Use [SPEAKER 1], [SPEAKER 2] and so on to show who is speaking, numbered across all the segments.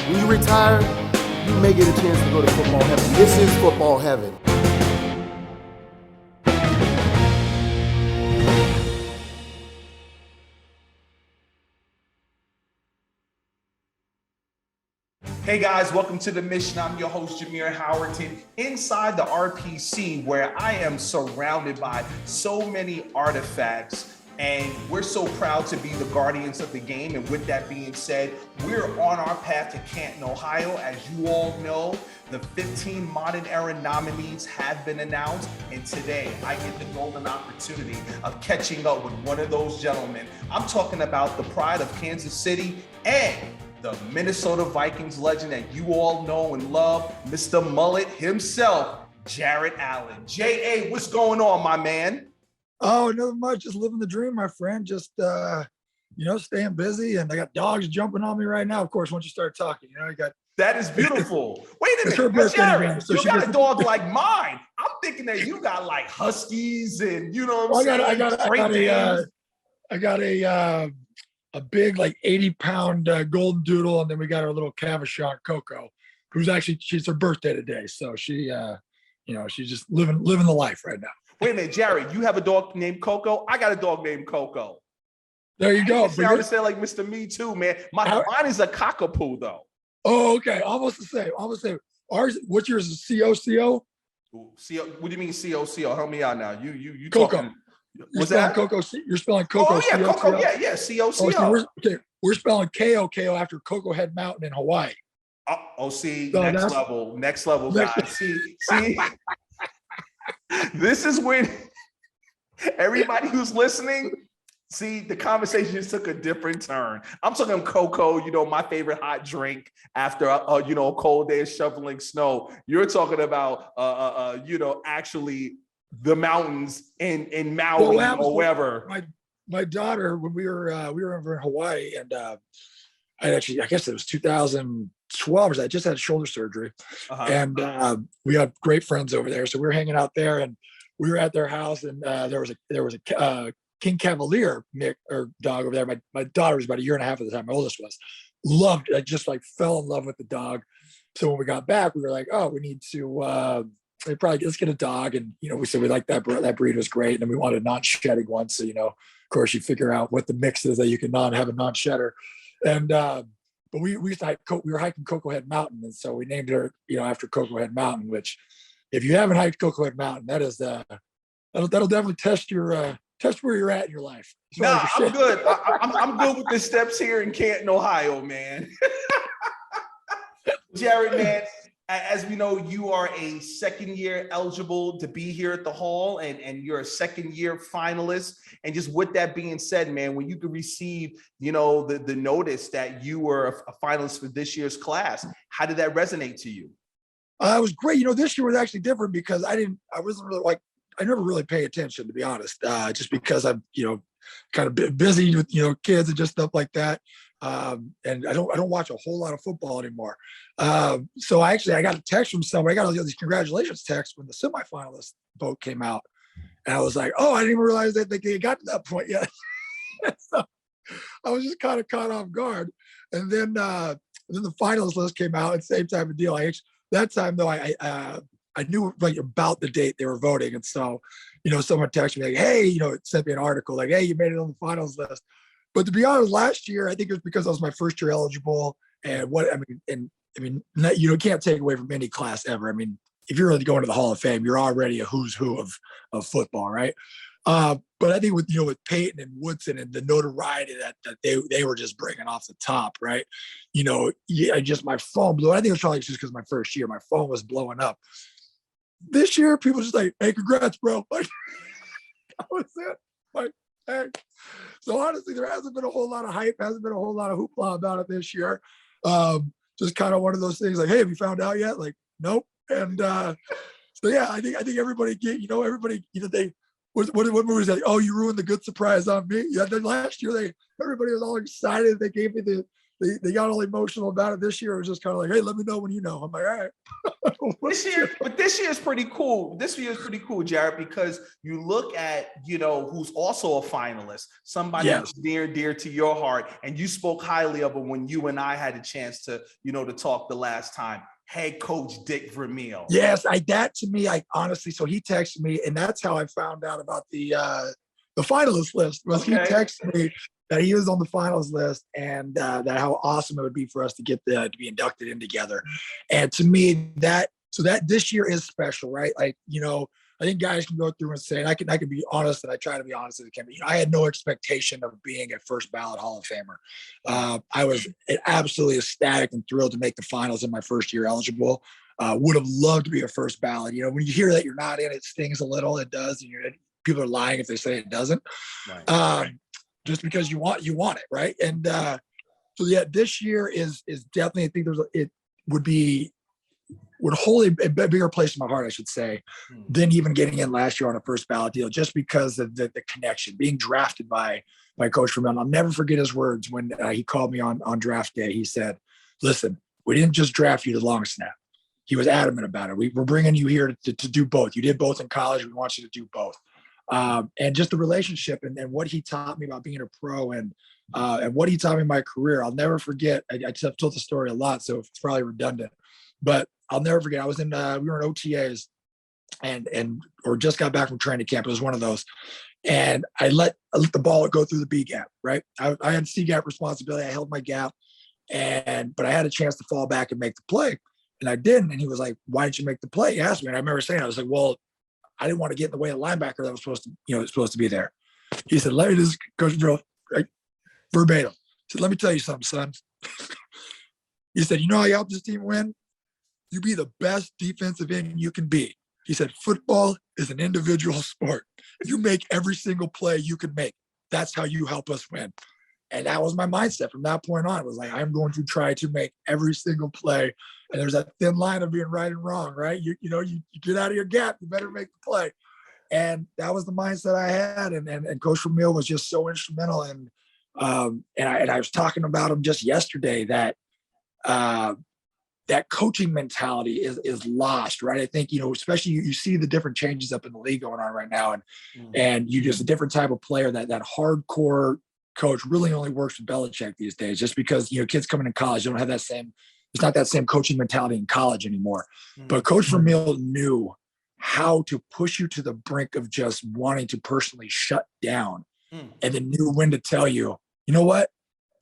[SPEAKER 1] When you retire, you may get a chance to go to football heaven. This is football heaven.
[SPEAKER 2] Hey guys, welcome to The Mission. I'm your host, Jameer Howerton, inside the RPC, where I am surrounded by so many artifacts. And we're so proud to be the guardians of the game. And with that being said, we're on our path to Canton, Ohio. As you all know, the 15 modern era nominees have been announced. And today I get the golden opportunity of catching up with one of those gentlemen. I'm talking about the pride of Kansas City and the Minnesota Vikings legend that you all know and love, Mr. Mullet himself, Jared Allen. J.A., what's going on, my man?
[SPEAKER 3] Oh, nothing much. Just living the dream, my friend. Just, staying busy. And I got dogs jumping on me right now. Of course, once you start talking, you got.
[SPEAKER 2] That is beautiful. Wait a
[SPEAKER 3] It's her
[SPEAKER 2] minute,
[SPEAKER 3] birthday
[SPEAKER 2] Jared,
[SPEAKER 3] today, so
[SPEAKER 2] you
[SPEAKER 3] she
[SPEAKER 2] got
[SPEAKER 3] gets-
[SPEAKER 2] a dog like mine. I'm thinking that you got like huskies and you know what I'm saying?
[SPEAKER 3] I got a big, like 80-pound golden doodle. And then we got our little Cavachon Coco, she's her birthday today. So she, she's just living the life right now.
[SPEAKER 2] Wait a minute, Jared, you have a dog named Coco? I got a dog named Coco.
[SPEAKER 3] There you go.
[SPEAKER 2] It sounds like Mr. Me Too, man. Mine is a cockapoo, though.
[SPEAKER 3] Oh, okay. Almost the same. Ours, what's yours? Is COCO?
[SPEAKER 2] CO, what do you mean COCO? Help me out now. You
[SPEAKER 3] Coco.
[SPEAKER 2] talking?
[SPEAKER 3] You're spelling Coco. You're spelling Coco.
[SPEAKER 2] Oh yeah,
[SPEAKER 3] C-O-C-O?
[SPEAKER 2] Coco. Yeah, COCO.
[SPEAKER 3] Oh, so we're spelling KOKO after Coco Head Mountain in Hawaii.
[SPEAKER 2] See,
[SPEAKER 3] So
[SPEAKER 2] next level, guys. See. This is when everybody who's listening, see, the conversation just took a different turn. I'm talking cocoa, my favorite hot drink after a cold day of shoveling snow. You're talking about actually the mountains in Maui or wherever.
[SPEAKER 3] My daughter, when we were over in Hawaii, and I guess it was 2012, I just had shoulder surgery, and we had great friends over there, so we were hanging out there, and we were at their house, and there was a King Cavalier dog over there. My daughter was about a year and a half at the time. My oldest was. Loved it. I just fell in love with the dog. So when we got back, we were like, oh, we need to let's get a dog. And we said we liked that breed was great, and then we wanted a non-shedding one. So of course you figure out what the mix is that you can have a non-shedder. And but we used to we were hiking Coco Head Mountain, and so we named her after Coco Head Mountain. Which, if you haven't hiked Coco Head Mountain, that is that'll definitely test where you're at in your life.
[SPEAKER 2] Nah, I'm good. I'm good with the steps here in Canton, Ohio, man. Jared, man, as we know, you are a second year eligible to be here at the Hall, and you're a second year finalist. And just with that being said, man, when you could receive, the notice that you were a finalist for this year's class, how did that resonate to you?
[SPEAKER 3] It was great. This year was actually different because I wasn't really I never really pay attention, to be honest, just because I'm, kind of busy with, kids and just stuff like that. And I don't watch a whole lot of football anymore. So I got a text from somebody. I got all these congratulations texts when the semifinalist vote came out. And I was like, oh, I didn't even realize that they got to that point yet. So I was just kind of caught off guard. And then the finalist list came out at the same type of deal. That time though, I knew about the date they were voting. And so, someone texted me like, hey, it sent me an article like, hey, you made it on the finals list. But to be honest, last year, I think it was because I was my first year eligible. And you can't take away from any class ever. I mean, if you're really going to the Hall of Fame, you're already a who's who of football, right? But I think with Peyton and Woodson and the notoriety that they were just bringing off the top, right? Just my phone blew. I think it was probably just because my first year, my phone was blowing up. This year, people just like, hey, congrats, bro. That was it. Hey. So honestly, there hasn't been a whole lot of hype, hasn't been a whole lot of hoopla about it this year. Just kind of one of those things like, hey, have you found out yet? Like, nope. And so yeah, I think everybody they what movie was that? Oh, you ruined the good surprise on me. Yeah, then last year everybody was all excited. They gave me the they got all emotional about it this year. It was just kind of like, hey, let me know when you know. I'm like, all right.
[SPEAKER 2] This year is pretty cool. This year is pretty cool, Jared, because you look at, who's also a finalist, somebody
[SPEAKER 3] Yes.
[SPEAKER 2] who's near and dear to your heart, and you spoke highly of him when you and I had a chance to, to talk the last time. Head coach Dick Vermeil.
[SPEAKER 3] Yes, that to me, I honestly, so he texted me, and that's how I found out about the finalist list. Was He texted me that he was on the finals list, and that how awesome it would be for us to get to be inducted in together. And to me, that this year is special, right? Like, I think guys can go through and say, and I can be honest, and I try to be honest as I can. But, I had no expectation of being a first ballot Hall of Famer. I was absolutely ecstatic and thrilled to make the finals in my first year eligible. Would have loved to be a first ballot. When you hear that you're not in, it stings a little. It does. And people are lying if they say it doesn't. Right. Just because you want it, right? And so yeah, this year is definitely, I think it would hold a bigger place in my heart, I should say, than even getting in last year on a first ballot deal, just because of the connection, being drafted by Coach Vermeil. I'll never forget his words when he called me on draft day. He said, listen, we didn't just draft you to long snap. He was adamant about it. We're bringing you here to do both. You did both in college. We want you to do both. And just the relationship and what he taught me about being a pro and what he taught me in my career, I'll never forget. I've told the story a lot, so it's probably redundant, but I'll never forget. I was we were in OTAs or just got back from training camp. It was one of those. And I let the ball go through the B gap, right? I had C gap responsibility. I held my gap but I had a chance to fall back and make the play, and I didn't. And he was like, why didn't you make the play? He asked me, and I remember saying, I was like, well, I didn't want to get in the way of the linebacker that was supposed to be there. He said, let me just, Coach Drill, right, verbatim. He said, let me tell you something, son. He said, how you help this team win? You be the best defensive end you can be. He said, football is an individual sport. You make every single play you can make. That's how you help us win. And that was my mindset from that point on. It was like, I'm going to try to make every single play. And there's that thin line of being right and wrong, right? You get out of your gap, you better make the play. And that was the mindset I had. And Coach Vermeil was just so instrumental. And I was talking about him just yesterday that that coaching mentality is lost, right? I think, especially you see the different changes up in the league going on right now. And you just a different type of player that hardcore coach really only works with Belichick these days, just because, kids coming in college don't have it's not that same coaching mentality in college anymore. But Coach Vermeil knew how to push you to the brink of just wanting to personally shut down, and then knew when to tell you, you know what,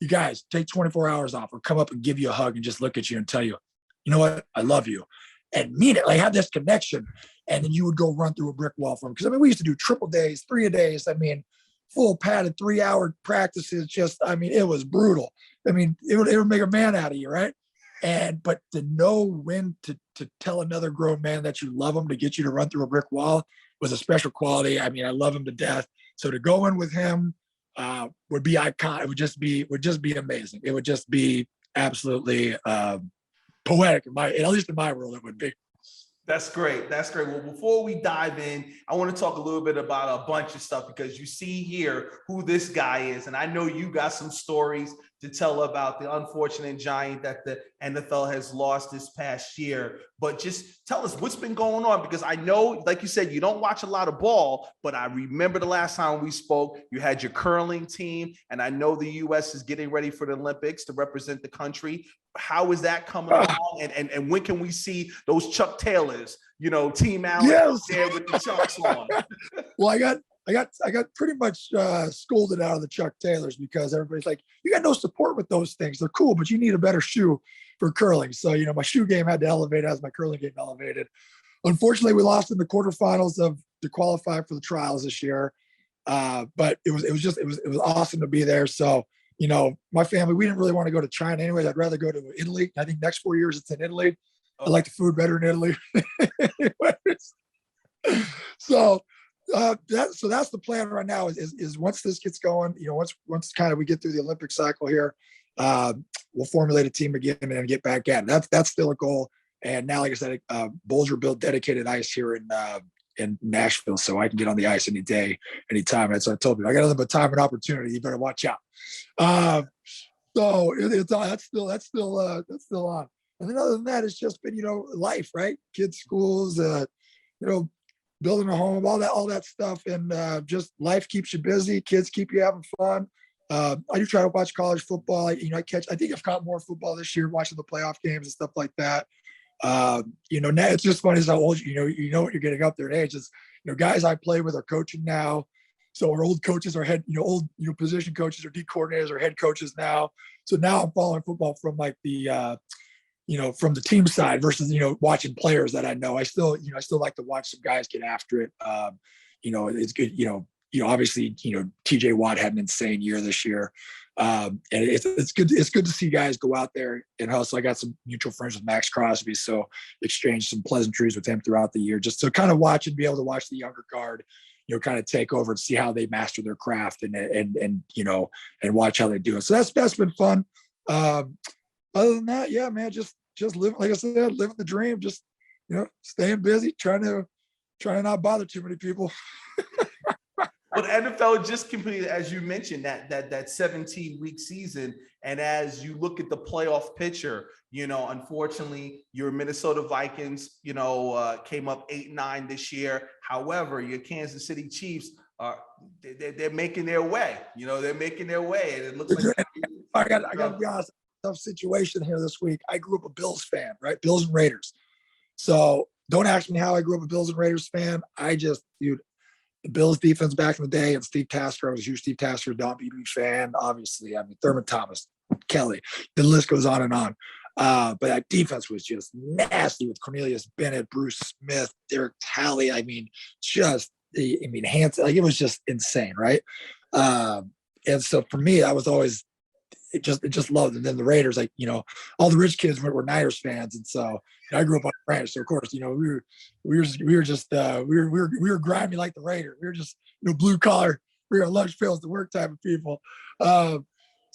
[SPEAKER 3] you guys take 24 hours off, or come up and give you a hug and just look at you and tell you, you know what, I love you, and mean it. Like, have this connection. And then you would go run through a brick wall for him. Because we used to do triple days, 3 a days. Full padded 3-hour practices. It was brutal. It would make a man out of you, right? But to know when to tell another grown man that you love him, to get you to run through a brick wall, was a special quality. I love him to death. So to go in with him would be iconic. It would just be amazing. It would just be absolutely poetic at least in my world, it would be.
[SPEAKER 2] That's great. That's great. Well, before we dive in, I want to talk a little bit about a bunch of stuff, because you see here who this guy is. And I know you got some stories to tell about the unfortunate giant that the NFL has lost this past year. But just tell us what's been going on, because I know, like you said, you don't watch a lot of ball, but I remember the last time we spoke, you had your curling team, and I know the U.S. is getting ready for the Olympics to represent the country. How is that coming along? And when can we see those Chuck Taylors, Team Allen there with the Chucks on?
[SPEAKER 3] Well, I got pretty much scolded out of the Chuck Taylors, because everybody's like, you got no support with those things. They're cool, but you need a better shoe for curling. So, my shoe game had to elevate as my curling game elevated. Unfortunately, we lost in the quarterfinals to qualify for the trials this year. But it was awesome to be there. So, my family, we didn't really want to go to China anyways. I'd rather go to Italy. I think next 4 years it's in Italy. I like the food better in Italy. So that's the plan right now is once this gets going, once kind of we get through the Olympic cycle here, we'll formulate a team again and then get back at it. That's still a goal. And now, like I said, Bolger built dedicated ice here in Nashville, so I can get on the ice any day, anytime. And so I told you, I got nothing but time and opportunity. You better watch out. So it's on. That's still on. And then other than that, it's just been, life, right? Kids, schools, building a home, all that stuff. And just life keeps you busy. Kids keep you having fun. I do try to watch college football. I think I've caught more football this year, watching the playoff games and stuff like that. Now it's just funny as how old, what you're getting up there in age. Is, guys I play with are coaching now. So our old coaches are position coaches or D coordinators or head coaches now. So now I'm following football from like the, from the team side versus, watching players that I know. I still like to watch some guys get after it. It's good, obviously, TJ Watt had an insane year this year. And it's good. It's good to see guys go out there and hustle. I got some mutual friends with Max Crosby, so exchanged some pleasantries with him throughout the year, just to kind of watch and be able to watch the younger guard, kind of take over and see how they master their craft and watch how they do it. So that's been fun. Other than that, yeah, man, just living, like I said, living the dream, just, staying busy, trying to not bother too many people.
[SPEAKER 2] Well, the NFL just completed, as you mentioned, that 17-week season. And as you look at the playoff picture, unfortunately, your Minnesota Vikings, came up 8-9 this year. However, your Kansas City Chiefs they're making their way. They're making their way, and it looks like
[SPEAKER 3] I got to be honest. Tough situation here this week. I grew up a Bills fan, right? Bills and Raiders. So don't ask me how I grew up a Bills and Raiders fan. The Bills defense back in the day, and Steve Tasker. I was a huge Steve Tasker, Don Beebe fan, obviously. I mean, Thurman Thomas, Kelly, the list goes on and on. But that defense was just nasty with Cornelius Bennett, Bruce Smith, Derek Talley. I mean, Hanson, it was just insane, right? And so for me, I was always just loved it. And then the Raiders, all the rich kids were Niners fans, and so I grew up on the ranch. So of course, we were grimy like the Raiders. We were just blue collar. We were lunch pails to work type of people. So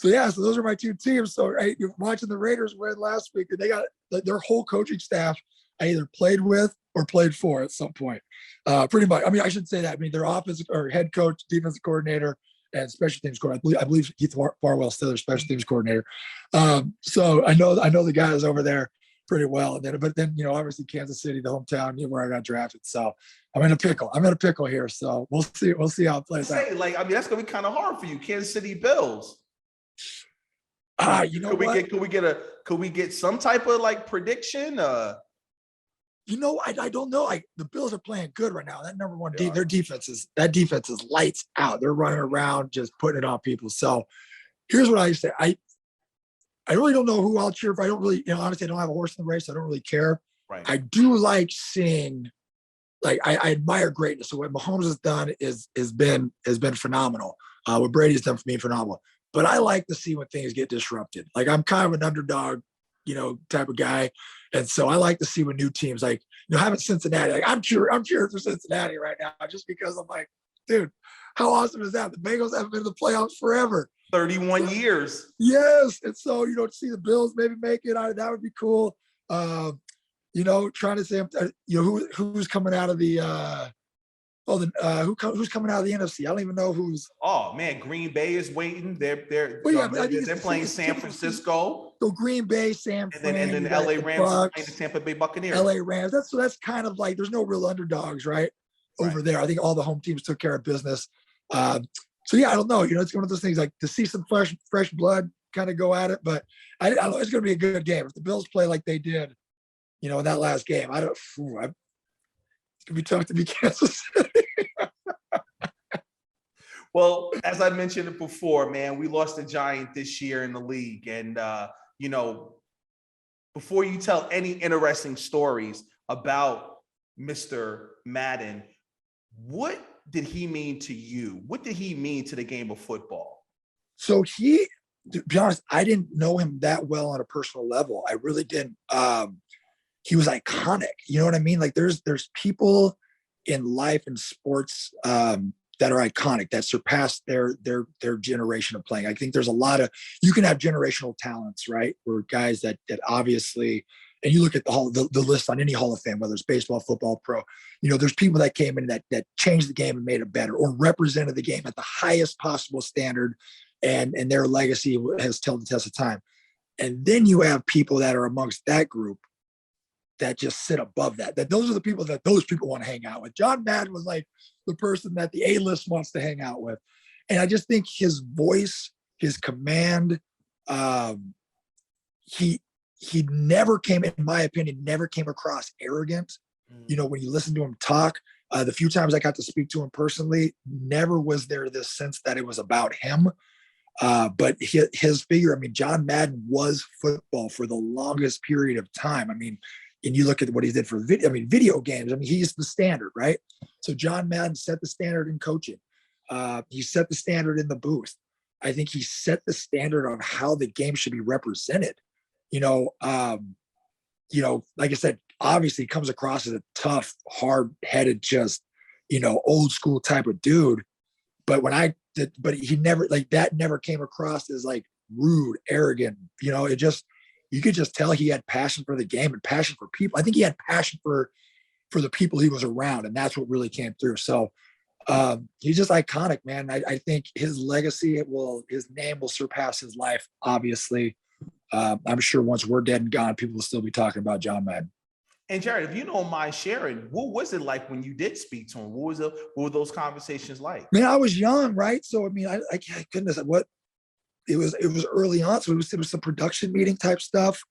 [SPEAKER 3] those are my two teams. So you're watching the Raiders win last week, and they got their whole coaching staff I either played with or played for at some point. Pretty much. I mean, I should say that. I mean, their offensive or head coach, defensive coordinator, and special teams coordinator. I believe Keith Farwell's still their special teams coordinator. So I know the guys over there pretty well. But then obviously Kansas City, the hometown, where I got drafted. So I'm in a pickle here. So we'll see how it plays out.
[SPEAKER 2] That's gonna be kind of hard for you, Kansas City Bills. Could we get some type of prediction? I
[SPEAKER 3] don't know. The Bills are playing good right now. That number one, their defense is lights out. They're running around, just putting it on people. So here's what I say. I really don't know who I'll cheer for. I don't really, honestly, I don't have a horse in the race. I don't really care.
[SPEAKER 2] Right.
[SPEAKER 3] I do like seeing, I admire greatness. So what Mahomes has done has been phenomenal. What Brady's done for me, phenomenal. But I like to see when things get disrupted. I'm kind of an underdog, type of guy. And so I like to see when new teams having Cincinnati. I'm cheering for Cincinnati right now just because I'm like, dude, how awesome is that? The Bengals haven't been in the playoffs forever.
[SPEAKER 2] 31 years.
[SPEAKER 3] Yes. And so, to see the Bills maybe make it, that would be cool. Trying to say, who's coming out of the who's coming out of the NFC? I don't even know who's.
[SPEAKER 2] Oh man, Green Bay is waiting. They're playing San Francisco.
[SPEAKER 3] So Green Bay, San Fran,
[SPEAKER 2] and then LA Rams are playing the Tampa Bay Buccaneers.
[SPEAKER 3] LA Rams. That's kind of there's no real underdogs, right? Over there. I think all the home teams took care of business. So yeah, I don't know. It's one of those things to see some fresh blood kind of go at it. But I don't know. It's going to be a good game if the Bills play like they did, in that last game. It's going to be tough to be Kansas City.
[SPEAKER 2] Well, as I mentioned it before, man, we lost a giant this year in the league. And, before you tell any interesting stories about Mr. Madden, what did he mean to you? What did he mean to the game of football?
[SPEAKER 3] So to be honest, I didn't know him that well on a personal level. I really didn't. He was iconic. You know what I mean? There's people in life and sports that are iconic, that surpass their generation of playing. I think there's a lot of, you can have generational talents, right? Where guys that obviously, and you look at the list on any Hall of Fame, whether it's baseball, football, pro, there's people that came in that changed the game and made it better, or represented the game at the highest possible standard, and their legacy has held the test of time. And then you have people that are amongst that group that just sit above that. That those are the people that those people want to hang out with. John Madden was like the person that the A-list wants to hang out with. And I just think his voice, his command, he never came, in my opinion, never came across arrogant. You know, when you listen to him talk, the few times I got to speak to him personally, never was there this sense that it was about him. But his figure, I mean, John Madden was football for the longest period of time. I mean, and you look at what he did for video games. I mean, he's the standard, right? So John Madden set the standard in coaching. He set the standard in the booth. I think he set the standard on how the game should be represented. Like I said, obviously comes across as a tough, hard-headed, just, old school type of dude. But he never, like, that never came across as like rude, arrogant. You could just tell he had passion for the game and passion for people. I think he had passion for the people he was around, and that's what really came through. So he's just iconic, man. I think his legacy his name will surpass his life, obviously. I'm sure once we're dead and gone, people will still be talking about John Madden.
[SPEAKER 2] And Jared, if you don't mind sharing, what was it like when you did speak to him? What were those conversations like?
[SPEAKER 3] Man, I was young, right? So I mean, I goodness, it was early on. So it was some production meeting type stuff.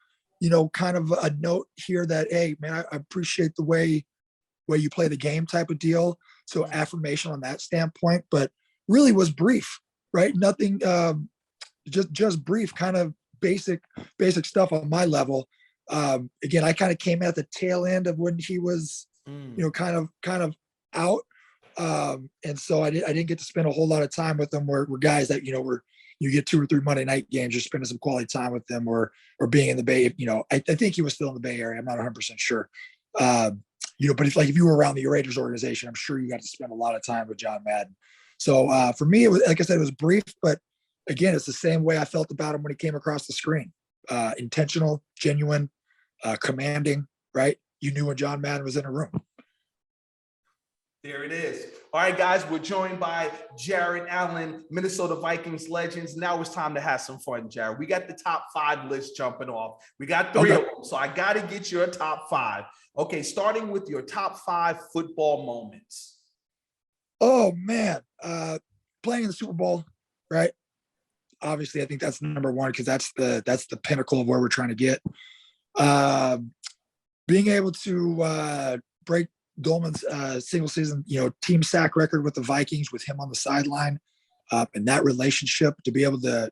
[SPEAKER 3] Kind of a note here that, hey, man, I appreciate the way you play the game type of deal. So affirmation on that standpoint, but really was brief, right? Nothing, just brief, kind of basic stuff on my level. Again, I kind of came at the tail end of when he was, kind of out. And so I didn't get to spend a whole lot of time with them where guys that, you get 2 or 3 Monday night games, you're spending some quality time with them or being in the Bay. I think he was still in the Bay Area. I'm not 100% sure. But if you were around the Raiders organization, I'm sure you got to spend a lot of time with John Madden. So for me, it was, like I said, it was brief, but again, it's the same way I felt about him when he came across the screen. Intentional, genuine, commanding, right? You knew when John Madden was in a room.
[SPEAKER 2] There it is. All right, guys, we're joined by Jared Allen, Minnesota Vikings legends. Now it's time to have some fun, Jared. We got the top 5 list jumping off. We got 3 of them, so I got to get your top 5. Okay, starting with your top 5 football moments.
[SPEAKER 3] Oh, man. Playing in the Super Bowl, right? Obviously, I think that's number 1 because that's the pinnacle of where we're trying to get. Being able to break Dolman's single season, team sack record with the Vikings with him on the sideline, and that relationship to be able to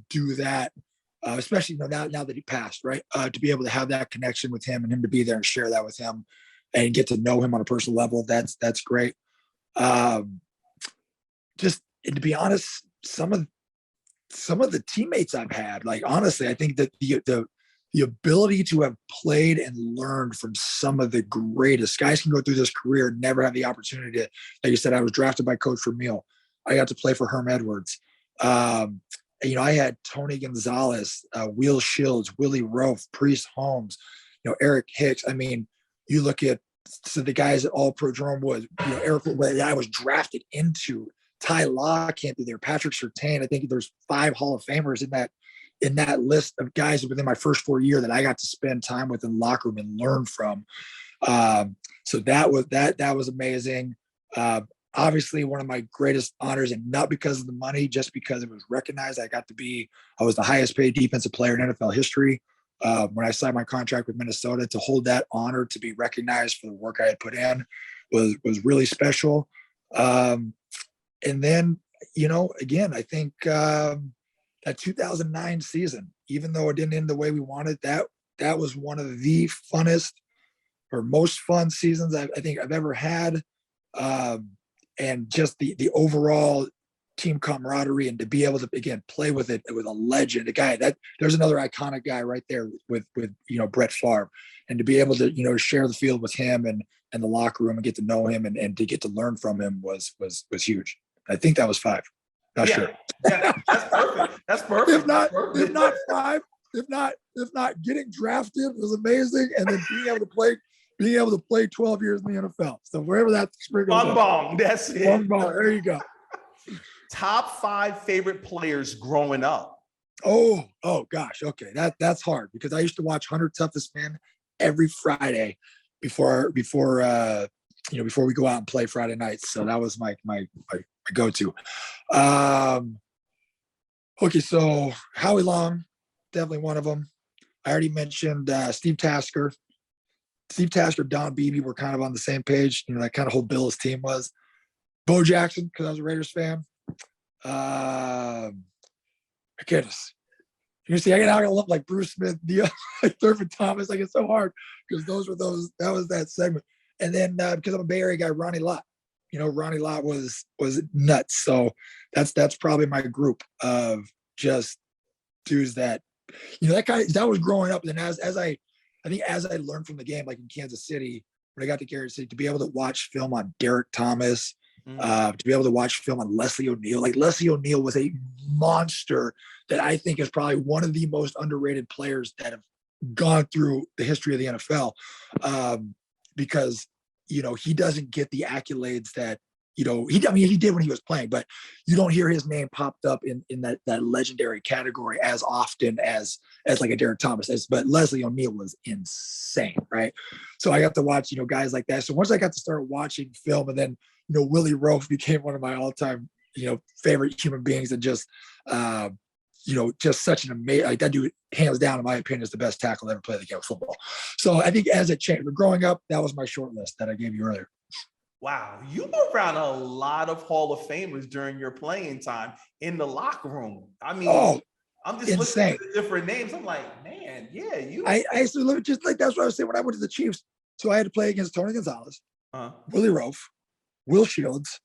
[SPEAKER 3] do that, especially now that he passed, right? To be able to have that connection with him and him to be there and share that with him and get to know him on a personal level, that's great. Just and to be honest, some of the teammates I've had, like honestly, I think that the ability to have played and learned from some of the greatest guys can go through this career and never have the opportunity to, like you said, I was drafted by Coach Vermeil. I got to play for Herm Edwards. I had Tony Gonzalez, Will Shields, Willie Rofe, Priest Holmes, Eric Hicks. I mean, you look at the guys at All Pro Jerome Woods, Eric, I was drafted into. Ty Law can't be there. Patrick Surtain. I think there's 5 Hall of Famers in that list of guys within my first 4 years that I got to spend time with in the locker room and learn from. So that was amazing. Obviously one of my greatest honors, and not because of the money, just because it was recognized. I was the highest paid defensive player in NFL history. When I signed my contract with Minnesota, to hold that honor, to be recognized for the work I had put in was really special. And then, again, I think that 2009 season, even though it didn't end the way we wanted, that was one of the funnest or most fun seasons I think I've ever had. And just the overall team camaraderie, and to be able to, again, play with a legend, a guy there's another iconic guy right there with Brett Favre, and to be able to, share the field with him and the locker room and get to know him and to get to learn from him was huge. I think that was 5. Not sure.
[SPEAKER 2] Yeah, that's perfect. That's perfect.
[SPEAKER 3] If not 5, if not getting drafted was amazing, and then being able to play 12 years in the NFL. So wherever that spring goes.
[SPEAKER 2] Bong. That's it.
[SPEAKER 3] Bong. There you go.
[SPEAKER 2] top 5 favorite players growing up.
[SPEAKER 3] Oh gosh. Okay. That's hard because I used to watch 100 Toughest Men every Friday before we go out and play Friday nights. So that was my go-to. Okay. So Howie Long, definitely one of them. I already mentioned Steve Tasker. Steve Tasker, Don Beebe were kind of on the same page. That kind of whole Bills team was. Bo Jackson, because I was a Raiders fan. My goodness. You see, I gotta look like Bruce Smith, like Thurman Thomas. Like, it's so hard because that was that segment. And then because I'm a Bay Area guy, Ronnie Lott. Ronnie Lott was nuts. So that's probably my group of just dudes that, that was growing up. And then as I learned from the game, like in Kansas City, when I got to Kansas City, to be able to watch film on Derek Thomas, to be able to watch film on Leslie O'Neal. Like, Leslie O'Neal was a monster that I think is probably one of the most underrated players that have gone through the history of the NFL, because, he doesn't get the accolades that, he did when he was playing, but you don't hear his name popped up in that legendary category as often as like a Derek Thomas. But Leslie O'Neal was insane, right? So I got to watch, guys like that. So once I got to start watching film, and then, Willie Roaf became one of my all-time, favorite human beings, and just, just such an amazing, like, that dude, hands down, in my opinion, is the best tackle ever played the game of football. So I think as it changed, but growing up, that was my short list that I gave you earlier.
[SPEAKER 2] Wow, you were around a lot of Hall of Famers during your playing time in the locker room. I mean, I'm just
[SPEAKER 3] insane.
[SPEAKER 2] listening to the different names. I'm like, man, yeah, you.
[SPEAKER 3] I used to live just like, that's what I was saying when I went to the Chiefs. So I had to play against Tony Gonzalez, Willie Roaf, Will Shields,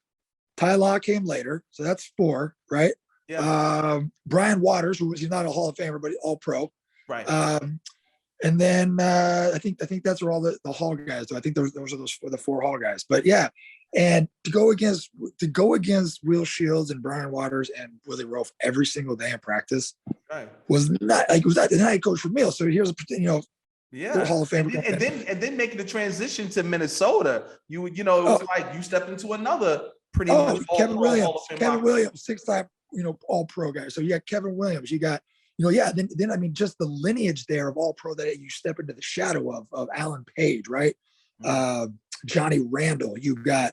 [SPEAKER 3] Ty Law came later, so that's 4, right?
[SPEAKER 2] Yeah.
[SPEAKER 3] Brian Waters, he's not a Hall of Famer, but All Pro,
[SPEAKER 2] right?
[SPEAKER 3] And then I think that's where all the Hall guys. So I think those are the 4 Hall guys. But yeah, and to go against Will Shields and Brian Waters and Willie Roaf every single day in practice was not like, it was that. And then I coached for Meal, so here's a Hall of Fame.
[SPEAKER 2] And then making the transition to Minnesota, it was like you stepped into another pretty much
[SPEAKER 3] Kevin Williams, 6-time All Pro guy. So you got Kevin Williams, you got. Then I mean, just the lineage there of All Pro that you step into the shadow of Alan Page, right? Johnny Randall, you've got,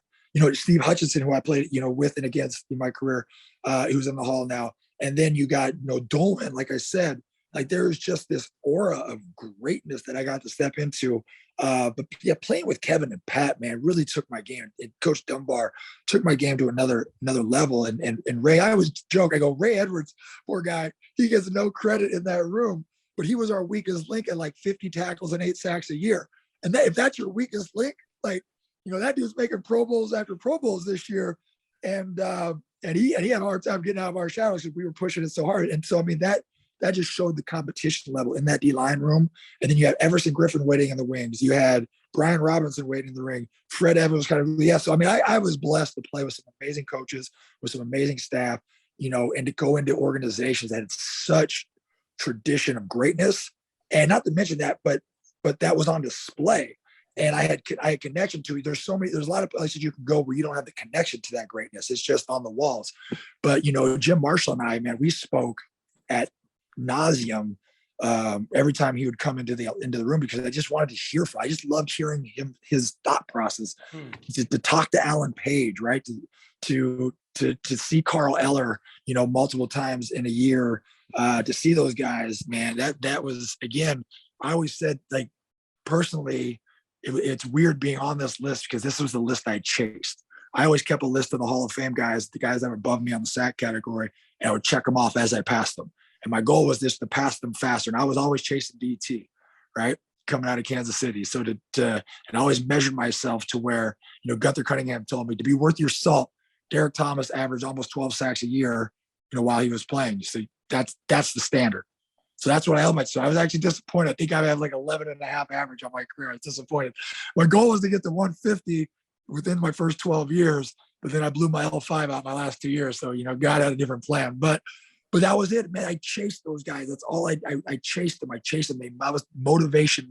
[SPEAKER 3] Steve Hutchinson, who I played, with and against in my career, who's in the Hall now. And then you got, Dolan, like I said, like there's just this aura of greatness that I got to step into. But yeah, playing with Kevin and Pat, man, really took my game. And Coach Dunbar took my game to another level. And Ray, I always joke, I go, Ray Edwards, poor guy, he gets no credit in that room, but he was our weakest link at like 50 tackles and 8 sacks a year. And if that's your weakest link, like, that dude's making Pro Bowls after Pro Bowls this year. And he had a hard time getting out of our shadows because we were pushing it so hard. And so, I mean, that just showed the competition level in that D-line room. And then you had Everson Griffin waiting in the wings. You had Brian Robinson waiting in the ring. Fred Evans So, I mean, I was blessed to play with some amazing coaches, with some amazing staff, and to go into organizations that had such tradition of greatness. And not to mention that, but that was on display. And I had connection to it. There's a lot of places you can go where you don't have the connection to that greatness. It's just on the walls. But, Jim Marshall and I, man, we spoke at nauseum every time he would come into the room, because I just wanted to hear from. I just loved hearing his thought process. To talk to Alan Page, right? To see Carl Eller, multiple times in a year, to see those guys, man, that was, again, I always said, like, personally, it's weird being on this list because this was the list I chased. I always kept a list of the Hall of Fame guys, the guys that were above me on the sack category, and I would check them off as I passed them. And my goal was just to pass them faster. And I was always chasing DT, right? Coming out of Kansas City. So and I always measured myself to where, Gunther Cunningham told me, to be worth your salt, Derek Thomas averaged almost 12 sacks a year, while he was playing. So that's the standard. So that's what I held myself. So I was actually disappointed. I think I had like 11 and a half average on my career. I was disappointed. My goal was to get to 150 within my first 12 years, but then I blew my L5 out my last 2 years. So, God had a different plan, but that was it, man. I chased those guys. That's all I chased them. I chased them. I was motivation.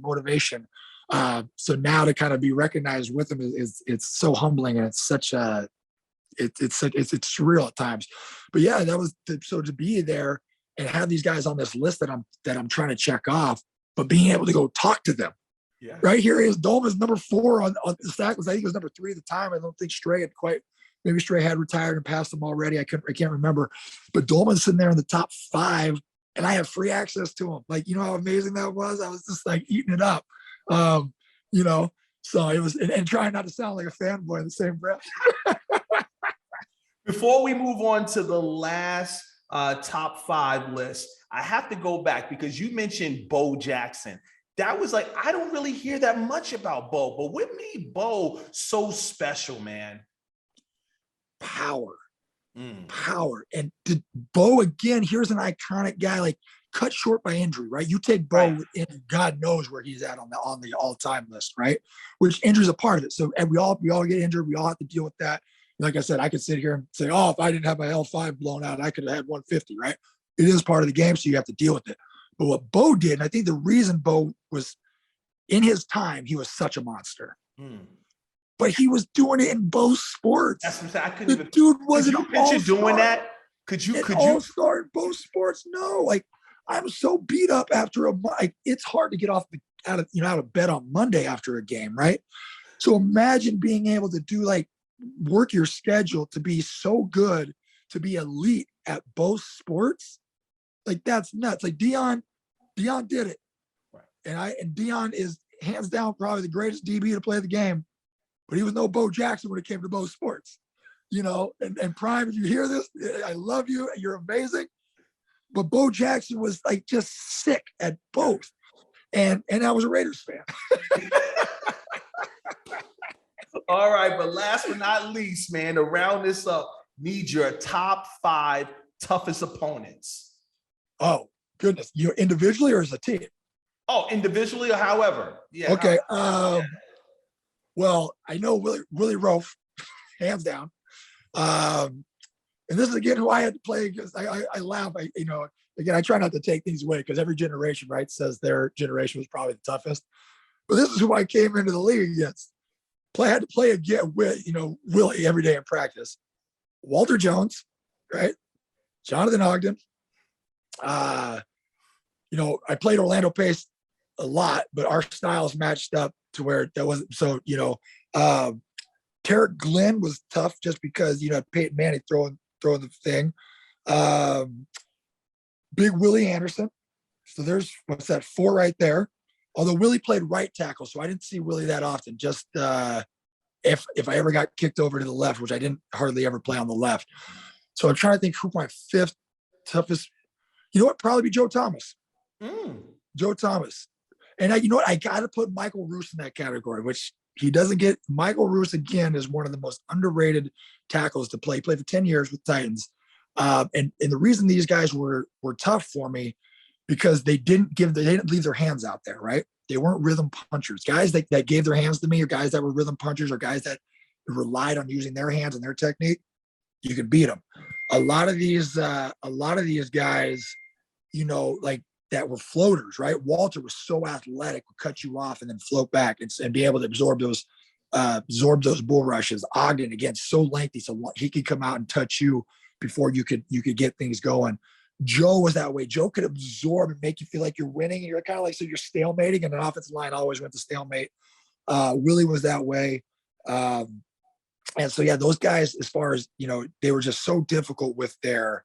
[SPEAKER 3] So now to kind of be recognized with them it's so humbling, and it's such a it's surreal at times. But yeah, that was so to be there and have these guys on this list that I'm trying to check off, but being able to go talk to them.
[SPEAKER 2] Yeah.
[SPEAKER 3] Right here is Dolman's number 4 on the sack list. I think it was number 3 at the time. I don't think Stray had maybe Stray had retired and passed them already. I can't remember. But Dolman's sitting there in the top 5, and I have free access to him. Like, you know how amazing that was? I was just like eating it up. You know, so it was, and trying not to sound like a fanboy in the same breath.
[SPEAKER 2] Before we move on to the last top 5 list, I have to go back because you mentioned Bo Jackson. That was like, I don't really hear that much about Bo, but what made Bo so special, man?
[SPEAKER 3] Power. And Bo, again, here's an iconic guy, like cut short by injury, right? You take Bo, right, and God knows where he's at on the all-time list, right? Which injury is a part of it. So and we all get injured. We all have to deal with that. Like I said, I could sit here and say, oh, if I didn't have my L5 blown out, I could have had 150, right? It is part of the game, so you have to deal with it. But what Bo did, and I think the reason Bo was in his time, he was such a monster. But he was doing it in both sports.
[SPEAKER 2] That's what I'm saying. I couldn't even.
[SPEAKER 3] Dude wasn't
[SPEAKER 2] could you picture doing that? Could you
[SPEAKER 3] all-star in both sports? No, like I'm so beat up after it's hard to get out of bed on Monday after a game, right? So imagine being able to do work your schedule to be so good, to be elite at both sports. Like that's nuts. Like Dion did it. Right. And Dion is hands down probably the greatest DB to play the game, but he was no Bo Jackson when it came to both sports, you know. And Prime, if you hear this, I love you. You're amazing. But Bo Jackson was like just sick at both. And I was a Raiders fan.
[SPEAKER 2] All right, but last but not least, man, to round this up, need your top 5 toughest opponents.
[SPEAKER 3] Oh, goodness. You individually or as a team?
[SPEAKER 2] Oh, individually or however. Yeah.
[SPEAKER 3] Okay. Well, I know Willie Roaf, hands down. And this is again who I had to play against. I laugh. Again, I try not to take things away because every generation, right, says their generation was probably the toughest. But this is who I came into the league against. I had to play again with, Willie every day in practice. Walter Jones, right? Jonathan Ogden. I played Orlando Pace a lot, but our styles matched up to where that wasn't so, Tarek Glenn was tough just because, Peyton Manning throwing the thing. Big Willie Anderson. So there's, 4 right there. Although Willie played right tackle, so I didn't see Willie that often. Just if I ever got kicked over to the left, which I didn't hardly ever play on the left. So I'm trying to think who my 5th toughest. You know what? Probably be Joe Thomas. Joe Thomas. And I got to put Michael Roos in that category, which he doesn't get. Michael Roos, again, is one of the most underrated tackles to play. He played for 10 years with Titans. And the reason these guys were tough for me, because they didn't leave their hands out there, right? They weren't rhythm punchers. Guys that gave their hands to me, or guys that were rhythm punchers, or guys that relied on using their hands and their technique, you could beat them. A lot of these guys, that were floaters, right? Walter was so athletic, would cut you off and then float back and be able to absorb those bull rushes. Ogden, again, so lengthy, so he could come out and touch you before you could get things going. Joe was that way. Joe could absorb and make you feel like you're winning, and you're kind of like, so you're stalemating, and an offensive line always went to stalemate. Willie was that way. And so, yeah, those guys, as far as, they were just so difficult with their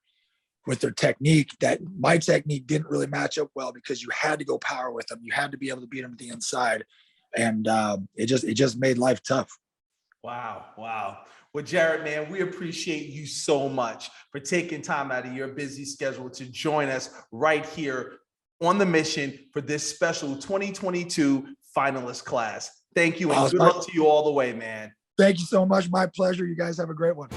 [SPEAKER 3] technique, that my technique didn't really match up well, because you had to go power with them. You had to be able to beat them at the inside. And it just made life tough.
[SPEAKER 2] Wow. Well, Jared, man, we appreciate you so much for taking time out of your busy schedule to join us right here on the mission for this special 2022 finalist class. Thank you, and good luck to you all the way, man.
[SPEAKER 3] Thank you so much. My pleasure. You guys have a great one.